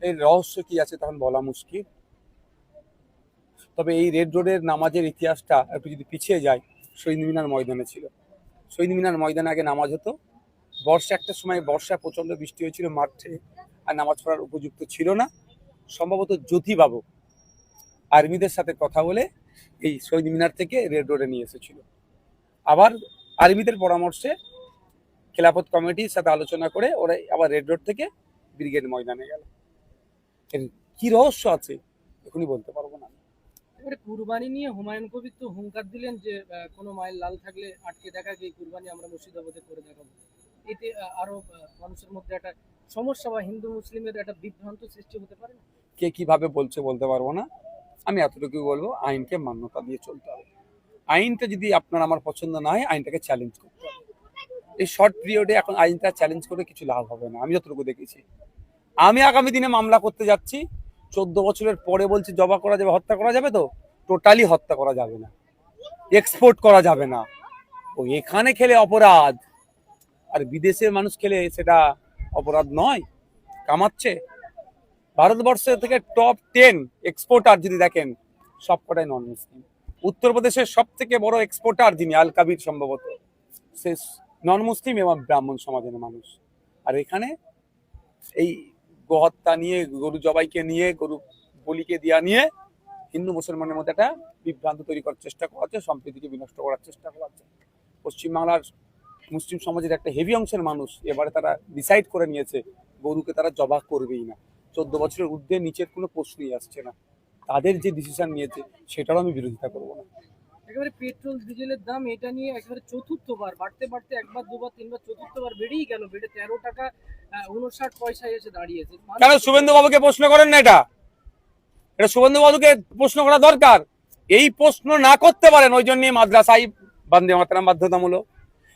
এর রহস্য কি আছে তখন বলা মুশকিল। তবে এই রেড রোডের নামাজের ইতিহাসটা একটু যদি পিছিয়ে যায়, শহীদ মিনার ময়দানে ছিল। শহীদ মিনার ময়দানে আগে নামাজ হতো। বর্ষা একটা সময় বর্ষায় প্রচন্ড বৃষ্টি হয়েছিল, মাঠে আর নামাজ পড়ার উপযুক্ত ছিল না। সম্ভবত জ্যোতিবাবু আর্মিদের সাথে কথা বলে এই শহীদ মিনার থেকে রেড রোডে নিয়ে এসেছিল। আবার আর্মিদের পরামর্শে খেলাফত কমিটির সাথে আলোচনা করে ওরা আবার রেড রোড থেকে ব্রিগেড ময়দানে গেল। এর কি রহস্য আছে এখনই বলতে পারবো না। এবারে কুরবানি নিয়ে হুমায়ুন কবির তো হুঙ্কার দিলেন যে কোনো মাইল লাল থাকলে আটকে দেখা গিয়ে কুরবানি আমরা মুর্শিদাবাদে করে দেখাবো। এতে আরো মানুষের মধ্যে একটা সমস্যা বা হিন্দু মুসলিমের একটা বিভ্রান্ত সৃষ্টি হতে পারে না? কে কিভাবে বলছে বলতে পারবো না। আমি এতটুকু বলবো, আইনকে মান্যতা দিয়ে চলতে হবে। আইনটা যদি আপনার আমার পছন্দ না হয়, আইনটাকে চ্যালেঞ্জ করতে হবে। এই শর্ট পিরিয়ডে এখন আইনটা চ্যালেঞ্জ করে কিছু লাভ হবে না, আমি যতটুকু দেখেছি। আমি আগামী দিনে মামলা করতে যাচ্ছি, 14 বছরের পরে বলছি জবা করা যাবে, হত্যা করা যাবে, তো টোটালি হত্যা করা যাবে না, এক্সপোর্ট করা যাবে না। ও এখানে খেলে অপরাধ, আর বিদেশের মানুষ খেলে সেটা অপরাধ নয়, কামাচ্ছে। ভারতবর্ষের থেকে টপ 10 এক্সপোর্টার যদি দেখেন, সবকটাই নন মুসলিম। উত্তরপ্রদেশের সব থেকে বড় এক্সপোর্টার যিনি, আল কাবির সম্ভবত, সে নন মুসলিম এবং ব্রাহ্মণ সমাজের মানুষ। আর এখানে এই গোহত্যা নিয়ে, গরু জবাইকে নিয়ে, গরু বলিকে দেওয়া নিয়ে হিন্দু মুসলমানের মধ্যে একটা বিভ্রান্ত তৈরি করার চেষ্টা করা হচ্ছে, সম্প্রীতিকে বিনষ্ট করার চেষ্টা করা হচ্ছে। পশ্চিমবাংলার মুসলিম সমাজের একটা হেভি অংশের মানুষ এবারে তারা ডিসাইড করে নিয়েছে গরুকে তারা জবাই করবেই না। 14 বছরের ঊর্ধ্বে নিচের কোনো প্রশ্নই আসছে না। তাদের যে ডিসিশন নিয়েছে সেটারও আমি বিরোধিতা করবো না। একেবারে পেট্রোল ডিজেলের দাম এটা নিয়ে একেবারে চতুর্থবার বাড়তে বাড়তে একবার দুবার তিনবার চতুর্থবার বেড়েই গেল, বেড়ে 13 টাকা 59 পয়সায় এসে দাঁড়িয়েছে। কেন শুভেন্দু বাবুকে প্রশ্ন করেন না? এটা এটা শুভেন্দু বাবুকে প্রশ্ন করা দরকার। এই প্রশ্ন না করতে পারেন, ওই জন্যই মাদ্রাসায় বন্দে মাতরম বাধ্যতামূলক।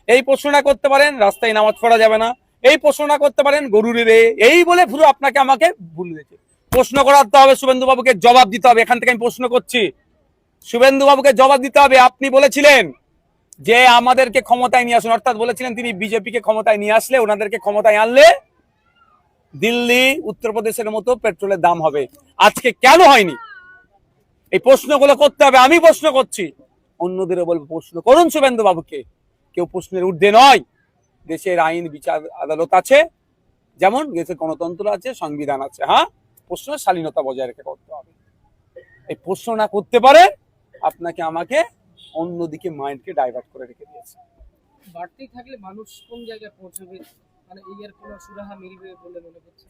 এই প্রশ্নটা করতে পারেন, রাস্তায় নামাজ পড়া যাবে না। এই প্রশ্নটা করতে পারেন, গরুর রে, এই বলে পুরো আপনাকে আমাকে ভুল দিয়েছে। প্রশ্ন করাতে হবে, শুভেন্দু বাবুকে জবাব দিতে হবে। এখান থেকে আমি প্রশ্ন করছি, শুভেন্দু বাবুকে জবাব দিতে হবে। আপনি বলেছিলেন যে আমাদেরকে ক্ষমতায় নিয়ে আসুন, অর্থাৎ বলেছিলেন তিনি বিজেপিকে ক্ষমতায় নিয়ে আসলে, ওনাদেরকে ক্ষমতায় আনলে দিল্লি উত্তরপ্রদেশের মতো পেট্রোলের দাম হবে। আজকে কেন হয়নি? এই প্রশ্নগুলো করতে হবে। আমি প্রশ্ন করছি, অন্যদেরও বলবো প্রশ্ন করুন শুভেন্দু বাবুকে। কেউ প্রশ্নের ঊর্ধ্বে নয়। দেশের আইন বিচার আদালত আছে, যেমন দেশের গণতন্ত্র আছে, সংবিধান আছে। হ্যাঁ, প্রশ্নের শালীনতা বজায় রেখে করতে হবে। এই প্রশ্ন না করতে পারে, আপনাকে আমাকে অন্যদিকে মাইন্ডকে ডাইভার্ট করে রেখে দিয়েছে। বাড়তেই থাকলে মানুষ কোন জায়গায় পৌঁছবে, মানে এই এর কোনো সুরাহা মিলবে বলে মনে করছে?